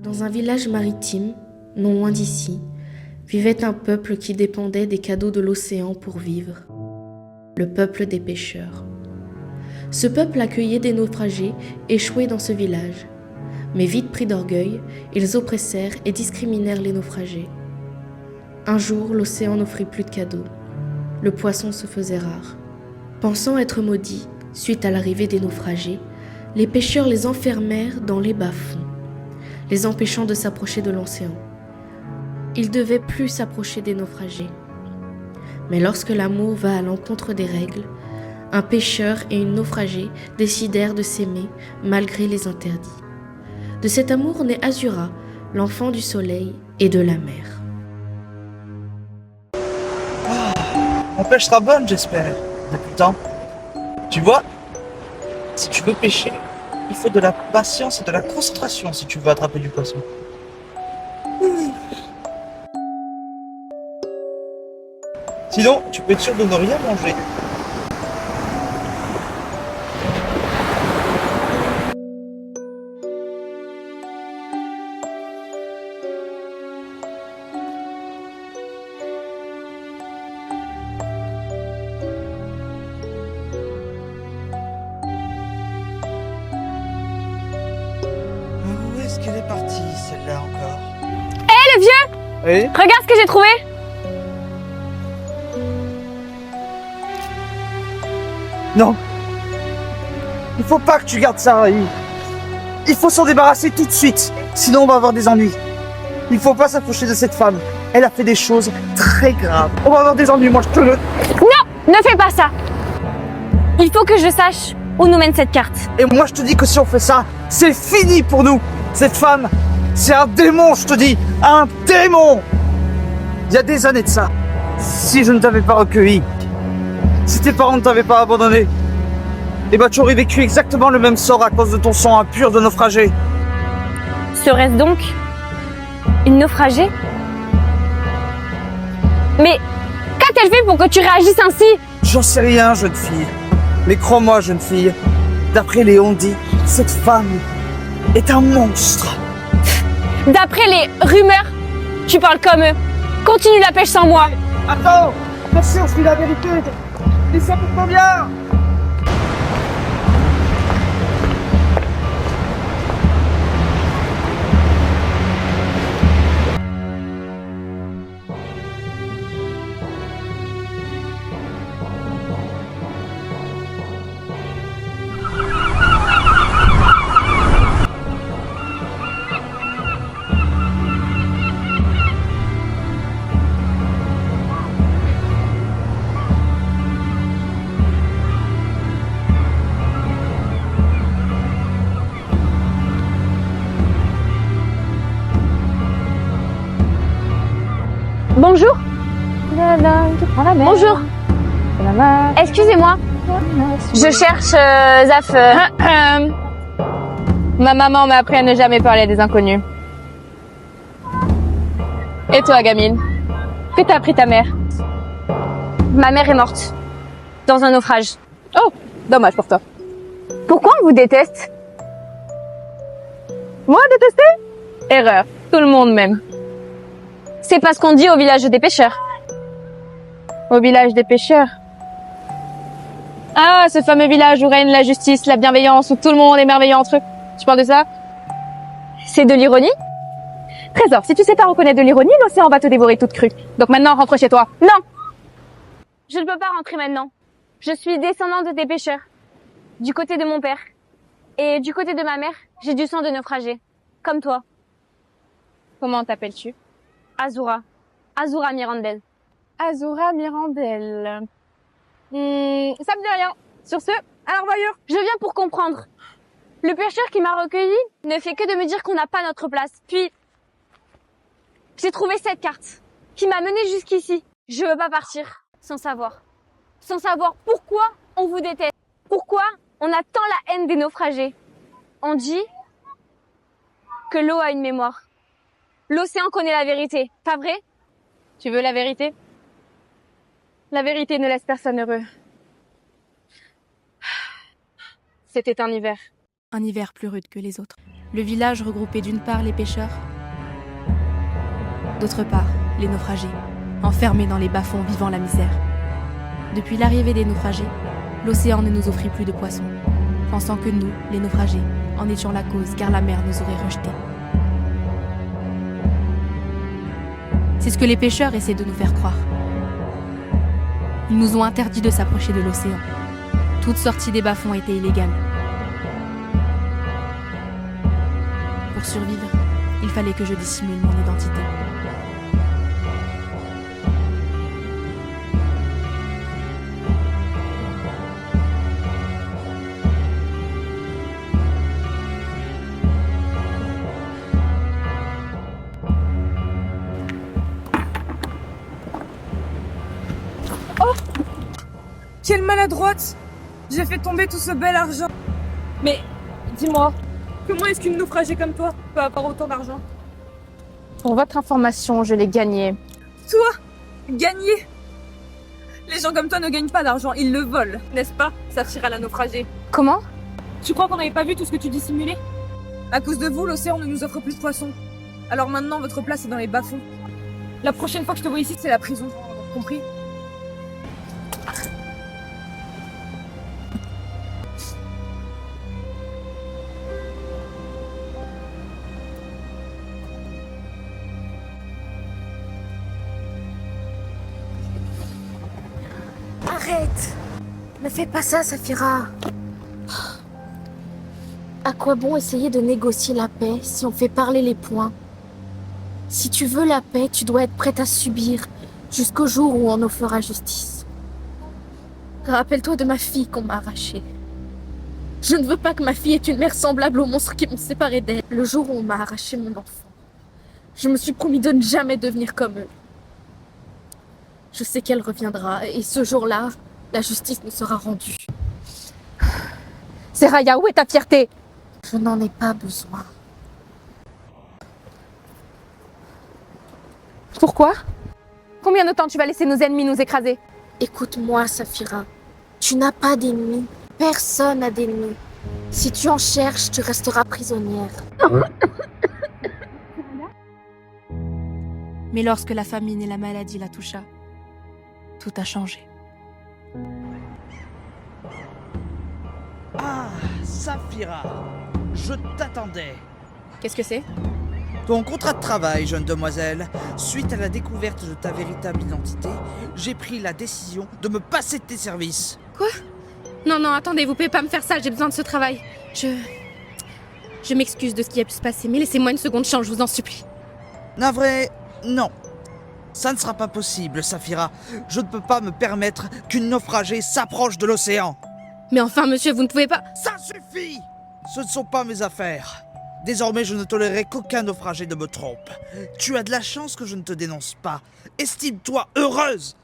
Dans un village maritime, non loin d'ici, vivait un peuple qui dépendait des cadeaux de l'océan pour vivre. Le peuple des pêcheurs. Ce peuple accueillait des naufragés échoués dans ce village. Mais vite pris d'orgueil, ils oppressèrent et discriminèrent les naufragés. Un jour, l'océan n'offrit plus de cadeaux. Le poisson se faisait rare. Pensant être maudits, suite à l'arrivée des naufragés, les pêcheurs les enfermèrent dans les bas-fonds, les empêchant de s'approcher de l'océan. Ils devaient plus s'approcher des naufragés. Mais lorsque l'amour va à l'encontre des règles, un pêcheur et une naufragée décidèrent de s'aimer malgré les interdits. De cet amour naît Azura, l'enfant du soleil et de la mer. La pêche sera bonne, j'espère, depuis le temps. Tu vois, si tu veux pêcher, il faut de la patience et de la concentration si tu veux attraper du poisson. Sinon, tu peux être sûr de ne rien manger. Où est-ce qu'elle est partie, celle-là encore? Hé le vieux! Oui? Regarde ce que j'ai trouvé! Non. Il faut pas que tu gardes ça. Il faut s'en débarrasser tout de suite. Sinon, on va avoir des ennuis. Il faut pas s'approcher de cette femme. Elle a fait des choses très graves. On va avoir des ennuis, moi je te le... Non! Ne fais pas ça! Il faut que je sache où nous mène cette carte. Et moi je te dis que si on fait ça, c'est fini pour nous. Cette femme, c'est un démon, je te dis. Un démon. Il y a des années de ça. Si je ne t'avais pas recueilli, si tes parents ne t'avaient pas abandonné, eh ben tu aurais vécu exactement le même sort à cause de ton sang impur de naufragé. Serait-ce donc une naufragée? Mais qu'a-t-elle fait pour que tu réagisses ainsi? J'en sais rien, jeune fille. Mais crois-moi, jeune fille, d'après les on-dit, cette femme est un monstre. D'après les rumeurs, tu parles comme eux. Continue la pêche sans moi. Attends, bien sûr, je dis la vérité. Mais ça pour combien? Bonjour. Bonjour. Excusez-moi. Je cherche Zaf. Ma maman m'a appris à ne jamais parler à des inconnus. Et toi, gamine? Que t'a appris ta mère? Ma mère est morte. Dans un naufrage. Oh, dommage pour toi. Pourquoi on vous déteste? Moi, détester? Erreur. Tout le monde m'aime. C'est parce qu'on dit au village des pêcheurs. Au village des pêcheurs. Ah, ce fameux village où règne la justice, la bienveillance, où tout le monde est merveilleux entre eux. Tu parles de ça? C'est de l'ironie? Trésor, si tu sais pas reconnaître de l'ironie, l'océan va te dévorer toute crue. Donc maintenant, rentre chez toi. Non! Je ne peux pas rentrer maintenant. Je suis descendante des pêcheurs. Du côté de mon père. Et du côté de ma mère, j'ai du sang de naufragé. Comme toi. Comment t'appelles-tu? Azura. Azura Mirandel. Azura Mirandel. Ça me dit rien. Sur ce, à la revoyure. Je viens pour comprendre. Le pêcheur qui m'a recueilli ne fait que de me dire qu'on n'a pas notre place. Puis, j'ai trouvé cette carte qui m'a menée jusqu'ici. Je veux pas partir sans savoir. Sans savoir pourquoi on vous déteste. Pourquoi on a tant la haine des naufragés. On dit que l'eau a une mémoire. L'océan connaît la vérité. Pas vrai? Tu veux la vérité? La vérité ne laisse personne heureux. C'était un hiver. Un hiver plus rude que les autres. Le village regroupait d'une part les pêcheurs, d'autre part les naufragés, enfermés dans les bas-fonds vivant la misère. Depuis l'arrivée des naufragés, l'océan ne nous offrit plus de poissons, pensant que nous, les naufragés, en étions la cause car la mer nous aurait rejetés. C'est ce que les pêcheurs essaient de nous faire croire. Ils nous ont interdit de s'approcher de l'océan. Toute sortie des bas-fonds était illégale. Pour survivre, il fallait que je dissimule mon identité. Quelle maladroite! J'ai fait tomber tout ce bel argent. Mais dis-moi, comment est-ce qu'une naufragée comme toi peut avoir autant d'argent? Pour votre information, je l'ai gagné. Toi? Gagné? Les gens comme toi ne gagnent pas d'argent, ils le volent, n'est-ce pas, Saphira la naufragée? Comment? Tu crois qu'on n'avait pas vu tout ce que tu dissimulais? À cause de vous, l'océan ne nous offre plus de poissons. Alors maintenant, votre place est dans les bas-fonds. La prochaine fois que je te vois ici, c'est la prison. Compris? Arrête! Ne fais pas ça, Saphira. À quoi bon essayer de négocier la paix si on fait parler les poings? Si tu veux la paix, tu dois être prête à subir jusqu'au jour où on nous fera justice. Rappelle-toi de ma fille qu'on m'a arrachée. Je ne veux pas que ma fille ait une mère semblable aux monstres qui m'ont séparée d'elle. Le jour où on m'a arraché mon enfant, je me suis promis de ne jamais devenir comme eux. Je sais qu'elle reviendra et ce jour-là, la justice nous sera rendue. Seraya, où est ta fierté? Je n'en ai pas besoin. Pourquoi? Combien de temps tu vas laisser nos ennemis nous écraser? Écoute-moi, Saphira. Tu n'as pas d'ennemis. Personne n'a d'ennemis. Si tu en cherches, tu resteras prisonnière. Mais lorsque la famine et la maladie la toucha, tout a changé. Ah, Saphira, je t'attendais. Qu'est-ce que c'est? Ton contrat de travail, jeune demoiselle. Suite à la découverte de ta véritable identité, j'ai pris la décision de me passer de tes services. Quoi? Non, attendez, vous pouvez pas me faire ça, j'ai besoin de ce travail. Je m'excuse de ce qui a pu se passer, mais laissez-moi une seconde chance, je vous en supplie. Navré, non. Ça ne sera pas possible, Saphira. Je ne peux pas me permettre qu'une naufragée s'approche de l'océan. Mais enfin, monsieur, vous ne pouvez pas... Ça suffit! Ce ne sont pas mes affaires. Désormais, je ne tolérerai qu'aucun naufragé ne me trompe. Tu as de la chance que je ne te dénonce pas. Estime-toi heureuse!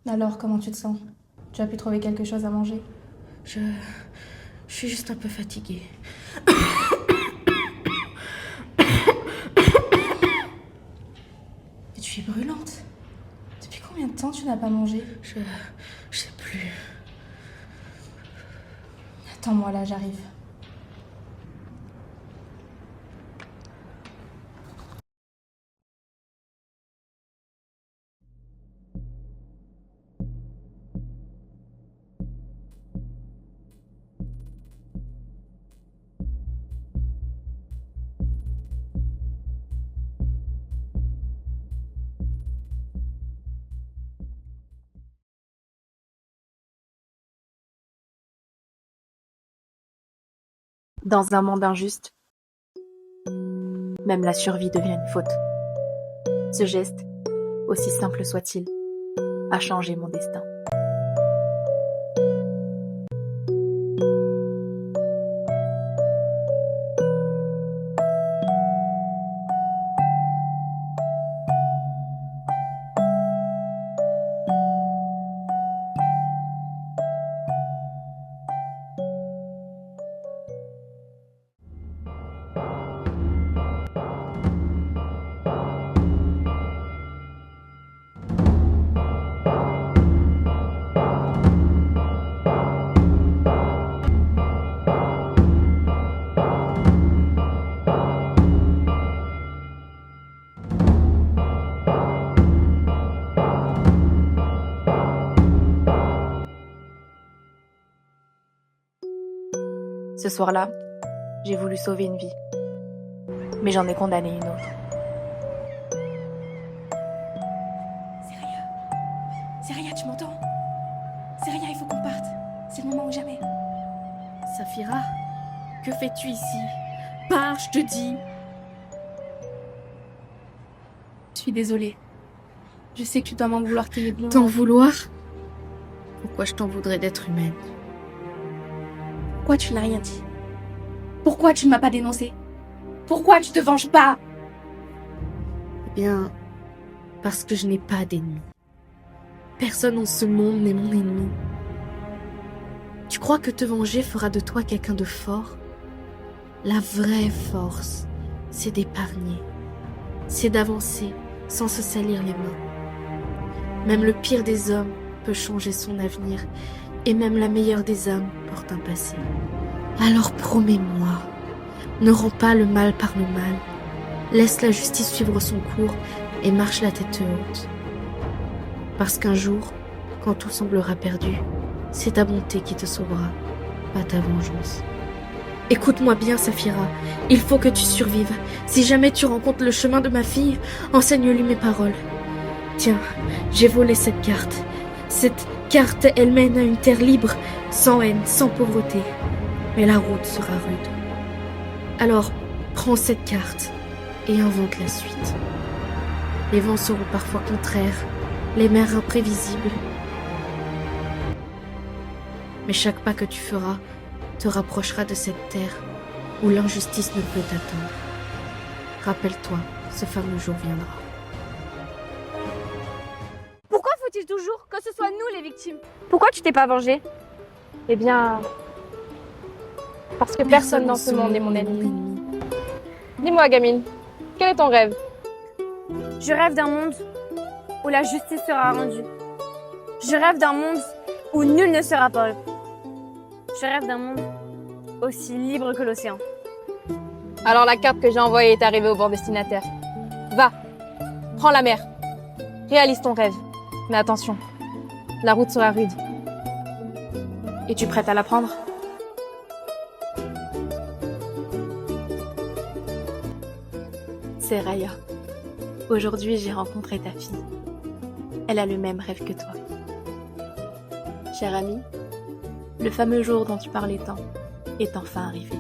Alors, comment tu te sens? Tu as pu trouver quelque chose à manger? Je suis juste un peu fatiguée. Mais tu es brûlante. Depuis combien de temps tu n'as pas mangé? Je sais plus. Attends-moi là, j'arrive. Dans un monde injuste, même la survie devient une faute. Ce geste, aussi simple soit-il, a changé mon destin. Ce soir-là, j'ai voulu sauver une vie. Mais j'en ai condamné une autre. Seraya, tu m'entends? Seraya, il faut qu'on parte. C'est le moment ou jamais. Saphira, que fais-tu ici? Pars, je te dis. Je suis désolée. Je sais que tu dois m'en vouloir terriblement. T'en vouloir? Pourquoi je t'en voudrais d'être humaine? Pourquoi tu n'as rien dit? Pourquoi tu ne m'as pas dénoncé? Pourquoi tu te venges pas? Eh bien, parce que je n'ai pas d'ennemis. Personne en ce monde n'est mon ennemi. Tu crois que te venger fera de toi quelqu'un de fort? La vraie force, c'est d'épargner. C'est d'avancer sans se salir les mains. Même le pire des hommes peut changer son avenir, et même la meilleure des âmes porte un passé. Alors promets-moi, ne rends pas le mal par le mal. Laisse la justice suivre son cours et marche la tête haute. Parce qu'un jour, quand tout semblera perdu, c'est ta bonté qui te sauvera, pas ta vengeance. Écoute-moi bien, Saphira, il faut que tu survives. Si jamais tu rencontres le chemin de ma fille, enseigne-lui mes paroles. Tiens, j'ai volé cette carte. Cette carte, elle mène à une terre libre, sans haine, sans pauvreté. Mais la route sera rude. Alors, prends cette carte et invente la suite. Les vents seront parfois contraires, les mers imprévisibles. Mais chaque pas que tu feras te rapprochera de cette terre où l'injustice ne peut t'atteindre. Rappelle-toi, ce fameux jour viendra. Pourquoi faut-il toujours que ce soit nous les victimes? Pourquoi tu t'es pas vengée? Eh bien, parce que personne dans ce monde n'est mon ennemi. Dis-moi, gamine, quel est ton rêve? Je rêve d'un monde où la justice sera rendue. Je rêve d'un monde où nul ne sera pauvre. Je rêve d'un monde aussi libre que l'océan. Alors la carte que j'ai envoyée est arrivée au bon destinataire. Va, prends la mer, réalise ton rêve. Mais attention, la route sera rude. Es-tu prête à la prendre? C'est Raya. Aujourd'hui, j'ai rencontré ta fille. Elle a le même rêve que toi. Cher ami, le fameux jour dont tu parlais tant est enfin arrivé.